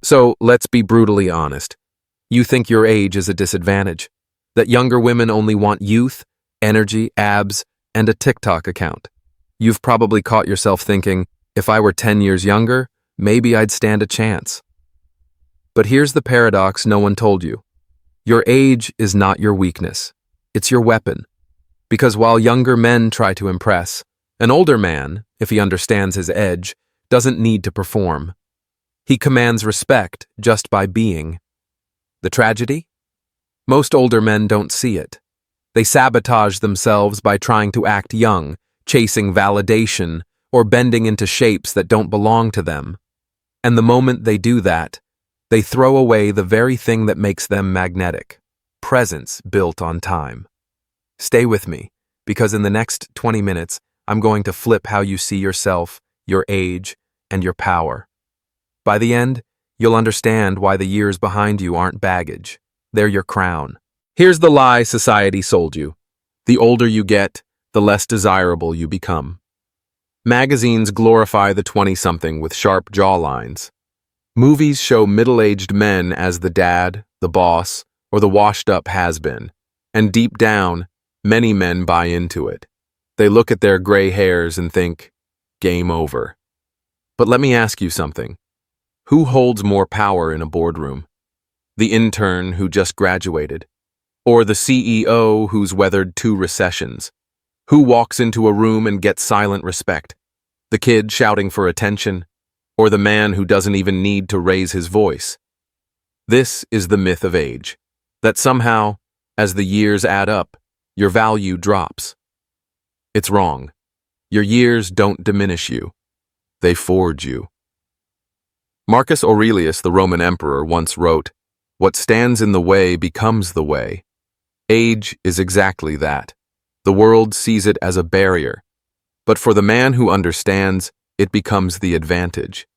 So let's be brutally honest. You think your age is a disadvantage, that younger women only want youth, energy, abs, and a TikTok account. You've probably caught yourself thinking, if I were 10 years younger, maybe I'd stand a chance. But here's the paradox no one told you. Your age is not your weakness. It's your weapon. Because while younger men try to impress, an older man, if he understands his edge, doesn't need to perform. He commands respect just by being. The tragedy? Most older men don't see it. They sabotage themselves by trying to act young, chasing validation, or bending into shapes that don't belong to them. And the moment they do that, they throw away the very thing that makes them magnetic, presence built on time. Stay with me, because in the next 20 minutes, I'm going to flip how you see yourself, your age, and your power. By the end, you'll understand why the years behind you aren't baggage. They're your crown. Here's the lie society sold you. The older you get, the less desirable you become. Magazines glorify the 20-something with sharp jawlines. Movies show middle-aged men as the dad, the boss, or the washed-up has-been. And deep down, many men buy into it. They look at their gray hairs and think, game over. But let me ask you something. Who holds more power in a boardroom? The intern who just graduated? Or the CEO who's weathered 2 recessions? Who walks into a room and gets silent respect? The kid shouting for attention? Or the man who doesn't even need to raise his voice? This is the myth of age, that somehow, as the years add up, your value drops. It's wrong. Your years don't diminish you. They forge you. Marcus Aurelius, the Roman emperor, once wrote, "What stands in the way becomes the way." Age is exactly that. The world sees it as a barrier, but for the man who understands, it becomes the advantage.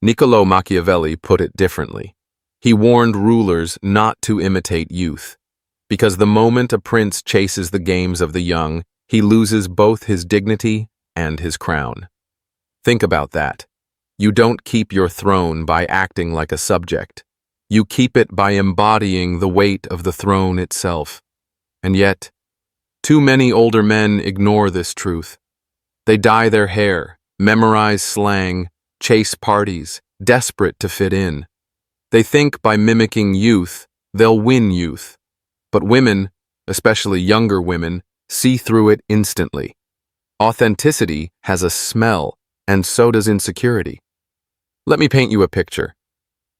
Niccolo Machiavelli put it differently. He warned rulers not to imitate youth, because the moment a prince chases the games of the young, he loses both his dignity and his crown. Think about that. You don't keep your throne by acting like a subject. You keep it by embodying the weight of the throne itself. And yet, too many older men ignore this truth. They dye their hair, memorize slang, chase parties, desperate to fit in. They think by mimicking youth, they'll win youth. But women, especially younger women, see through it instantly. Authenticity has a smell, and so does insecurity. Let me paint you a picture.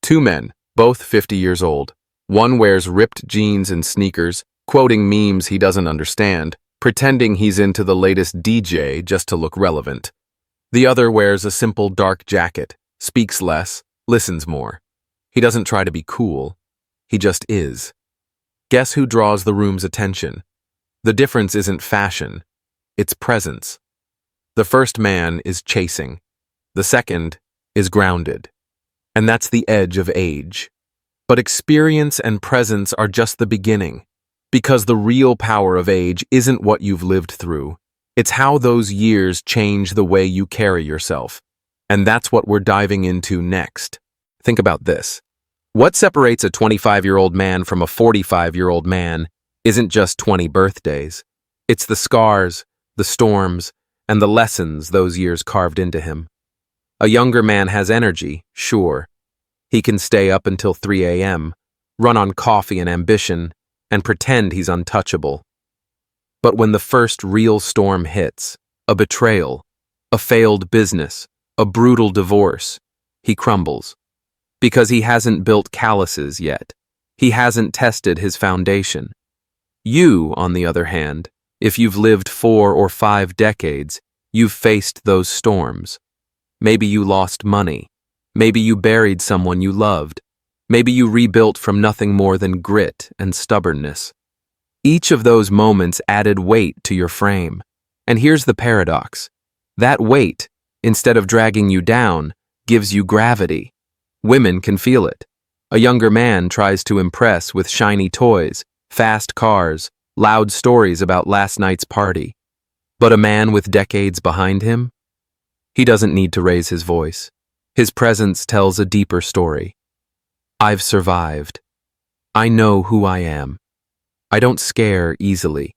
2 men, both 50 years old. One wears ripped jeans and sneakers, quoting memes he doesn't understand, pretending he's into the latest DJ just to look relevant. The other wears a simple dark jacket, speaks less, listens more. He doesn't try to be cool. He just is. Guess who draws the room's attention? The difference isn't fashion, it's presence. The first man is chasing. The second is grounded. And that's the edge of age. But experience and presence are just the beginning, because the real power of age isn't what you've lived through. It's how those years change the way you carry yourself. And that's what we're diving into next. Think about this. What separates a 25-year-old man from a 45-year-old man isn't just 20 birthdays. It's the scars, the storms, and the lessons those years carved into him. A younger man has energy, sure. He can stay up until 3 a.m., run on coffee and ambition, and pretend he's untouchable. But when the first real storm hits, a betrayal, a failed business, a brutal divorce, he crumbles. Because he hasn't built calluses yet. He hasn't tested his foundation. You, on the other hand, if you've lived 4 or 5 decades, you've faced those storms. Maybe you lost money. Maybe you buried someone you loved. Maybe you rebuilt from nothing more than grit and stubbornness. Each of those moments added weight to your frame. And here's the paradox. That weight, instead of dragging you down, gives you gravity. Women can feel it. A younger man tries to impress with shiny toys, fast cars, loud stories about last night's party. But a man with decades behind him? He doesn't need to raise his voice. His presence tells a deeper story. I've survived. I know who I am. I don't scare easily.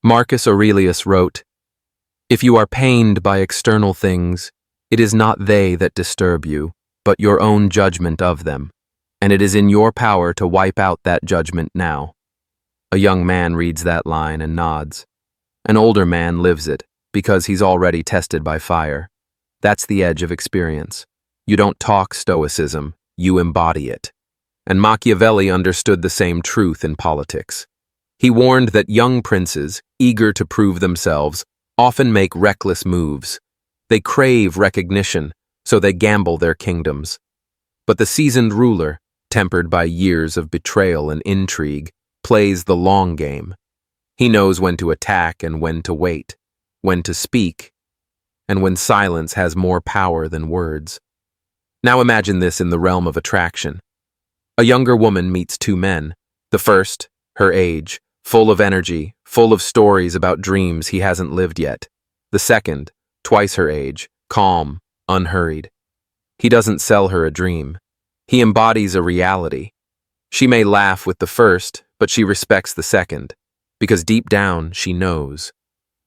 Marcus Aurelius wrote, "If you are pained by external things, it is not they that disturb you, but your own judgment of them, and it is in your power to wipe out that judgment now." A young man reads that line and nods. An older man lives it, because he's already tested by fire. That's the edge of experience. You don't talk stoicism, you embody it. And Machiavelli understood the same truth in politics. He warned that young princes, eager to prove themselves, often make reckless moves. They crave recognition, so they gamble their kingdoms. But the seasoned ruler, tempered by years of betrayal and intrigue, plays the long game. He knows when to attack and when to wait, when to speak, and when silence has more power than words. Now imagine this in the realm of attraction. A younger woman meets two men. The first, her age, full of energy, full of stories about dreams he hasn't lived yet. The second, twice her age, calm, unhurried. He doesn't sell her a dream. He embodies a reality. She may laugh with the first, but she respects the second, because deep down she knows.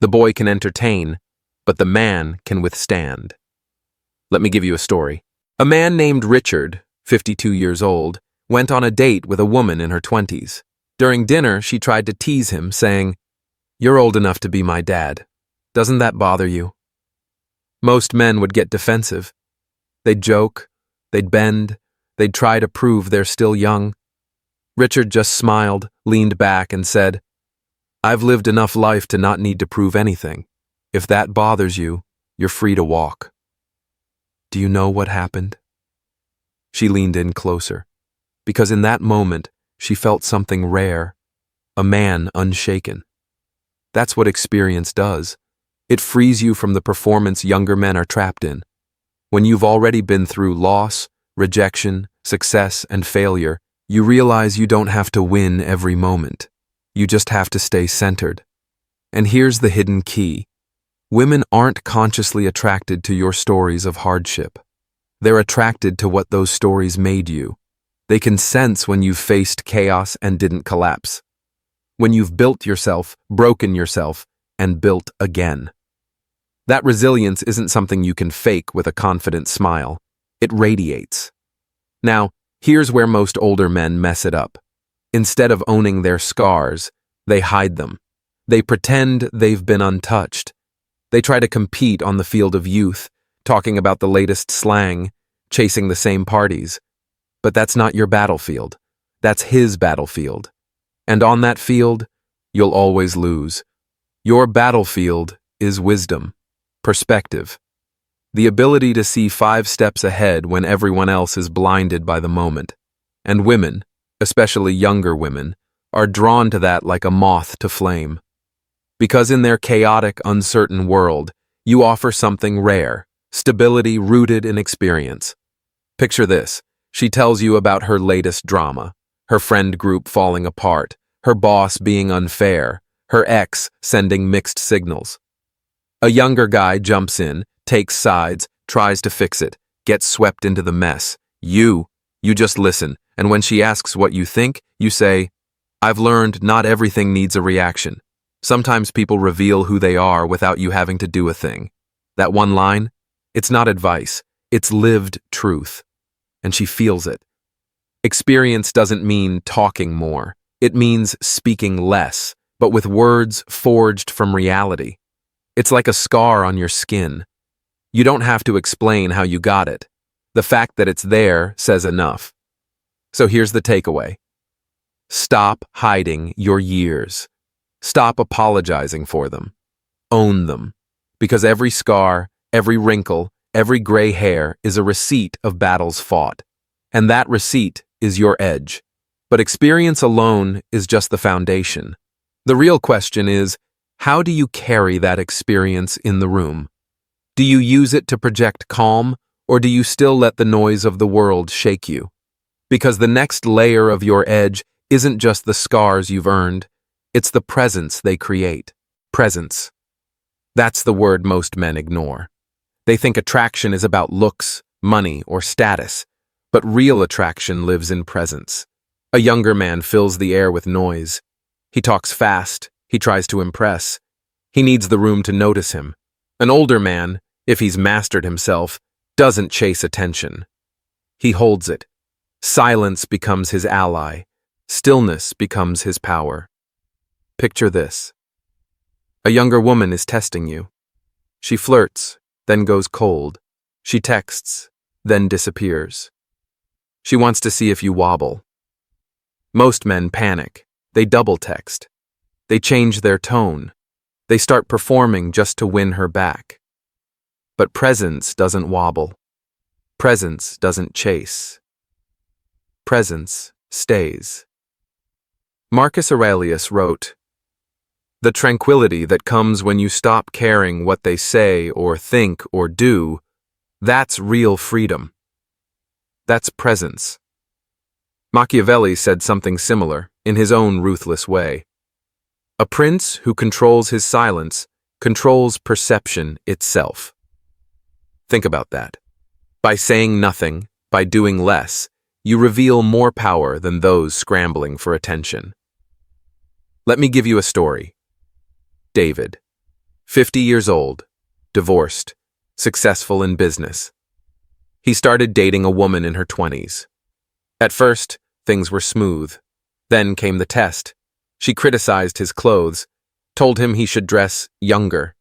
The boy can entertain, but the man can withstand. Let me give you a story. A man named Richard, 52 years old, went on a date with a woman in her 20s. During dinner, she tried to tease him, saying, "You're old enough to be my dad. Doesn't that bother you?" Most men would get defensive. They'd joke, they'd bend, they'd try to prove they're still young. Richard just smiled, leaned back, and said, "I've lived enough life to not need to prove anything. If that bothers you, you're free to walk." Do you know what happened? She leaned in closer, because in that moment, she felt something rare, a man unshaken. That's what experience does. It frees you from the performance younger men are trapped in. When you've already been through loss, rejection, success, and failure, you realize you don't have to win every moment. You just have to stay centered. And here's the hidden key. Women aren't consciously attracted to your stories of hardship. They're attracted to what those stories made you. They can sense when you've faced chaos and didn't collapse. When you've built yourself, broken yourself, and built again. That resilience isn't something you can fake with a confident smile. It radiates. Now, here's where most older men mess it up. Instead of owning their scars, they hide them. They pretend they've been untouched. They try to compete on the field of youth, talking about the latest slang, chasing the same parties. But that's not your battlefield. That's his battlefield. And on that field, you'll always lose. Your battlefield is wisdom, perspective, the ability to see 5 steps ahead when everyone else is blinded by the moment. And women, especially younger women, are drawn to that like a moth to flame. Because in their chaotic, uncertain world, you offer something rare, stability rooted in experience. Picture this. She tells you about her latest drama, her friend group falling apart, her boss being unfair, her ex sending mixed signals. A younger guy jumps in, takes sides, tries to fix it, gets swept into the mess. You just listen, and when she asks what you think, you say, "I've learned not everything needs a reaction. Sometimes people reveal who they are without you having to do a thing." That one line, it's not advice, it's lived truth. And she feels it. Experience doesn't mean talking more. It means speaking less, but with words forged from reality. It's like a scar on your skin. You don't have to explain how you got it. The fact that it's there says enough. So here's the takeaway. Stop hiding your years. Stop apologizing for them. Own them. Because every scar, every wrinkle, every gray hair is a receipt of battles fought. And that receipt is your edge. But experience alone is just the foundation. The real question is, how do you carry that experience in the room? Do you use it to project calm, or do you still let the noise of the world shake you? Because the next layer of your edge isn't just the scars you've earned, it's the presence they create. Presence. That's the word most men ignore. They think attraction is about looks, money, or status, but real attraction lives in presence. A younger man fills the air with noise. He talks fast, he tries to impress. He needs the room to notice him. An older man, if he's mastered himself, doesn't chase attention. He holds it. Silence becomes his ally. Stillness becomes his power. Picture this. A younger woman is testing you. She flirts, then goes cold. She texts, then disappears. She wants to see if you wobble. Most men panic. They double text. They change their tone. They start performing just to win her back. But presence doesn't wobble. Presence doesn't chase. Presence stays. Marcus Aurelius wrote, "The tranquility that comes when you stop caring what they say or think or do, that's real freedom. That's presence." Machiavelli said something similar in his own ruthless way. A prince who controls his silence controls perception itself. Think about that. By saying nothing, by doing less, you reveal more power than those scrambling for attention. Let me give you a story. David, 50 years old, divorced, successful in business. He started dating a woman in her 20s. At first, things were smooth. Then came the test. She criticized his clothes, told him he should dress younger.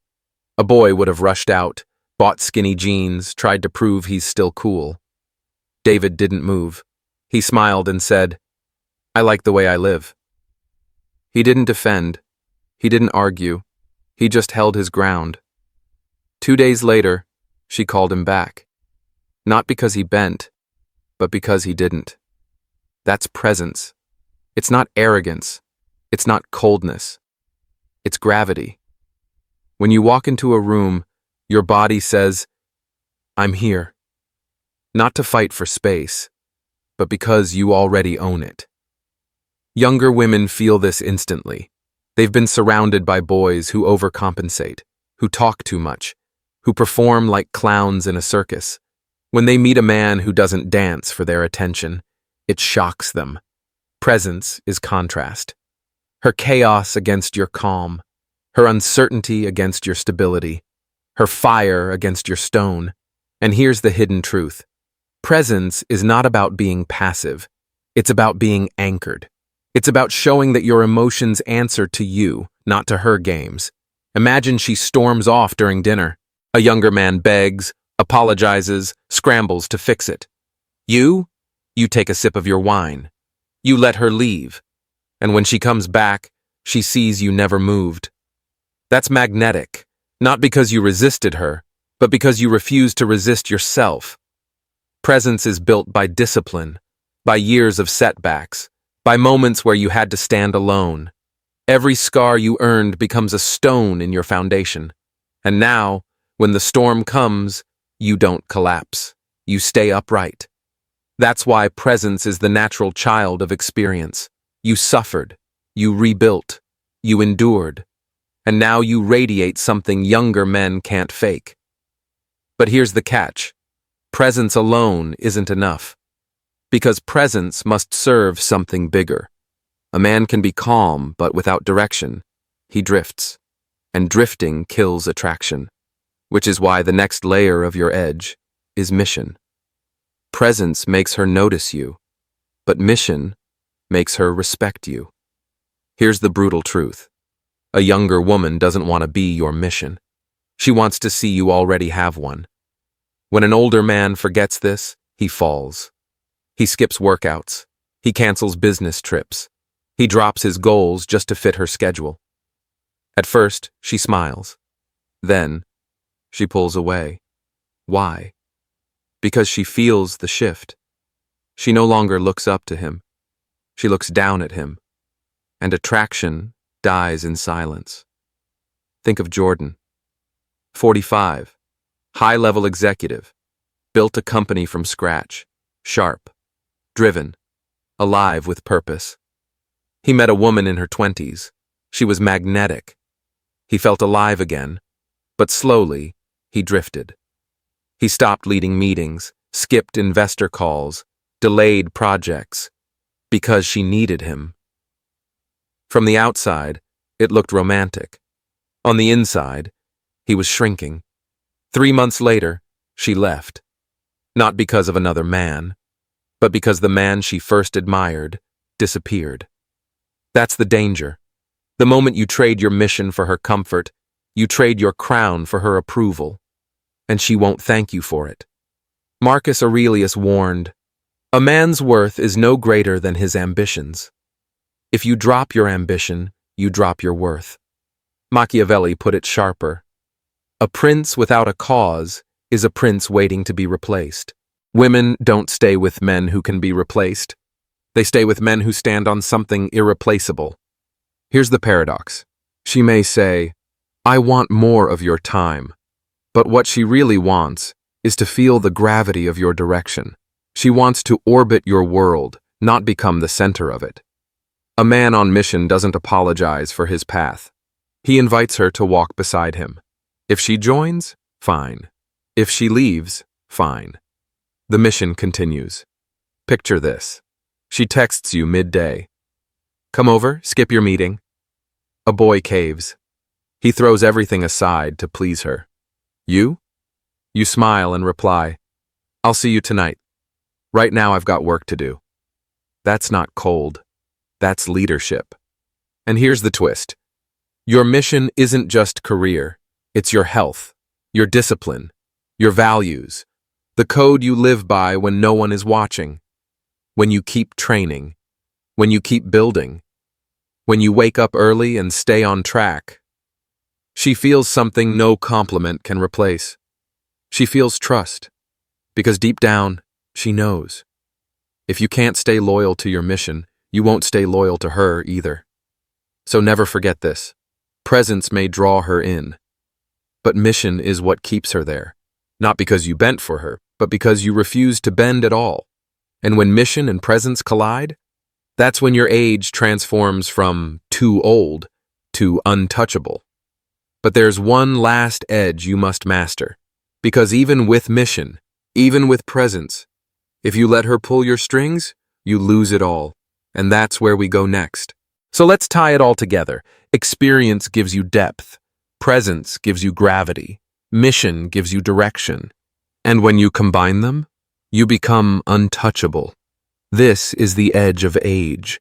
A boy would have rushed out, bought skinny jeans, tried to prove he's still cool. David didn't move. He smiled and said, "I like the way I live." He didn't defend. He didn't argue. He just held his ground. 2 days later, she called him back. Not because he bent, but because he didn't. That's presence. It's not arrogance. It's not coldness. It's gravity. When you walk into a room, your body says, "I'm here." Not to fight for space, but because you already own it. Younger women feel this instantly. They've been surrounded by boys who overcompensate, who talk too much, who perform like clowns in a circus. When they meet a man who doesn't dance for their attention, it shocks them. Presence is contrast. Her chaos against your calm, her uncertainty against your stability, her fire against your stone. And here's the hidden truth. Presence is not about being passive. It's about being anchored. It's about showing that your emotions answer to you, not to her games. Imagine she storms off during dinner. A younger man begs, apologizes, scrambles to fix it. You take a sip of your wine. You let her leave. And when she comes back, she sees you never moved. That's magnetic, not because you resisted her, but because you refused to resist yourself. Presence is built by discipline, by years of setbacks, by moments where you had to stand alone. Every scar you earned becomes a stone in your foundation. And now, when the storm comes, you don't collapse. You stay upright. That's why presence is the natural child of experience. You suffered, you rebuilt, you endured, and now you radiate something younger men can't fake. But here's the catch. Presence alone isn't enough. Because presence must serve something bigger. A man can be calm, but without direction, he drifts. And drifting kills attraction. Which is why the next layer of your edge is mission. Presence makes her notice you, but mission makes her respect you. Here's the brutal truth. A younger woman doesn't want to be your mission. She wants to see you already have one. When an older man forgets this, he falls. He skips workouts. He cancels business trips. He drops his goals just to fit her schedule. At first, she smiles. Then, she pulls away. Why? Because she feels the shift. She no longer looks up to him. She looks down at him. And attraction dies in silence. Think of Jordan. 45. High-level executive. Built a company from scratch. Sharp. Driven. Alive with purpose. He met a woman in her 20s. She was magnetic. He felt alive again. But slowly, he drifted. He stopped leading meetings. skipped investor calls, delayed projects, because she needed him. From the outside, it looked romantic. On the inside, he was shrinking. 3 months later, she left. Not because of another man, but because the man she first admired disappeared. That's the danger. The moment you trade your mission for her comfort, you trade your crown for her approval, and she won't thank you for it. Marcus Aurelius warned, "A man's worth is no greater than his ambitions. If you drop your ambition, you drop your worth." Machiavelli put it sharper. A prince without a cause is a prince waiting to be replaced. Women don't stay with men who can be replaced. They stay with men who stand on something irreplaceable. Here's the paradox. She may say, "I want more of your time," but what she really wants is to feel the gravity of your direction. She wants to orbit your world, not become the center of it. A man on mission doesn't apologize for his path. He invites her to walk beside him. If she joins, fine. If she leaves, fine. The mission continues. Picture this. She texts you midday. "Come over, skip your meeting." A boy caves. He throws everything aside to please her. You? You smile and reply, "I'll see you tonight. Right now I've got work to do." That's not cold. That's leadership. And here's the twist. Your mission isn't just career. It's your health, your discipline, your values, the code you live by when no one is watching, when you keep training, when you keep building, when you wake up early and stay on track. She feels something no compliment can replace. She feels trust, because deep down, she knows. If you can't stay loyal to your mission, you won't stay loyal to her either. So never forget this. Presence may draw her in, but mission is what keeps her there. Not because you bent for her, but because you refuse to bend at all. And when mission and presence collide, that's when your age transforms from too old to untouchable. But there's one last edge you must master, because even with mission, even with presence, if you let her pull your strings, you lose it all. And that's where we go next. So let's tie it all together. Experience gives you depth. Presence gives you gravity. Mission gives you direction. And when you combine them, you become untouchable. This is the edge of age.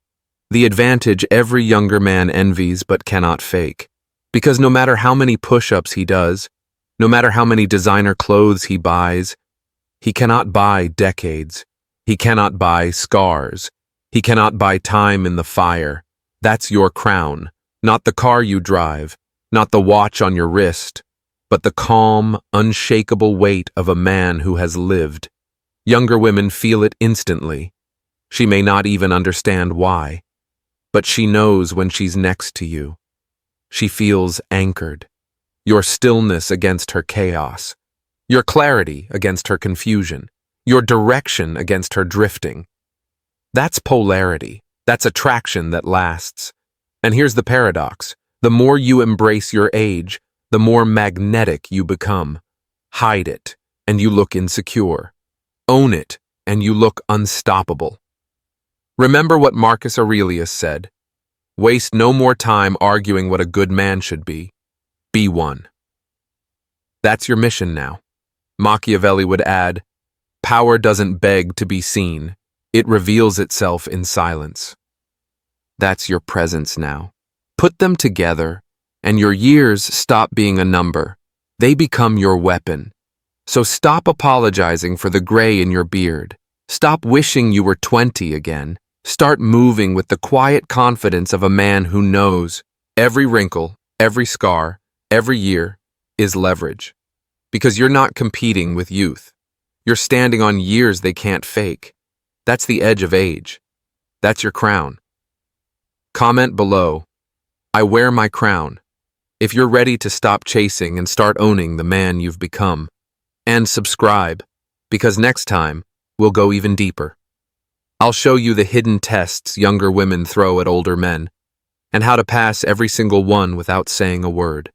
The advantage every younger man envies but cannot fake. Because no matter how many push-ups he does, no matter how many designer clothes he buys, he cannot buy decades. He cannot buy scars. He cannot buy time in the fire. That's your crown, not the car you drive, not the watch on your wrist, but the calm, unshakable weight of a man who has lived. Younger women feel it instantly. She may not even understand why, but she knows when she's next to you. She feels anchored. Your stillness against her chaos. Your clarity against her confusion. Your direction against her drifting. That's polarity. That's attraction that lasts. And here's the paradox. The more you embrace your age, the more magnetic you become. Hide it, and you look insecure. Own it, and you look unstoppable. Remember what Marcus Aurelius said. Waste no more time arguing what a good man should be. Be one. That's your mission now. Machiavelli would add, power doesn't beg to be seen. It reveals itself in silence. That's your presence now. Put them together, and your years stop being a number. They become your weapon. So stop apologizing for the gray in your beard. Stop wishing you were 20 again. Start moving with the quiet confidence of a man who knows every wrinkle, every scar, every year is leverage. Because you're not competing with youth. You're standing on years they can't fake. That's the edge of age. That's your crown. Comment below, I wear my crown, if you're ready to stop chasing and start owning the man you've become. And subscribe, because next time, we'll go even deeper. I'll show you the hidden tests younger women throw at older men, and how to pass every single one without saying a word.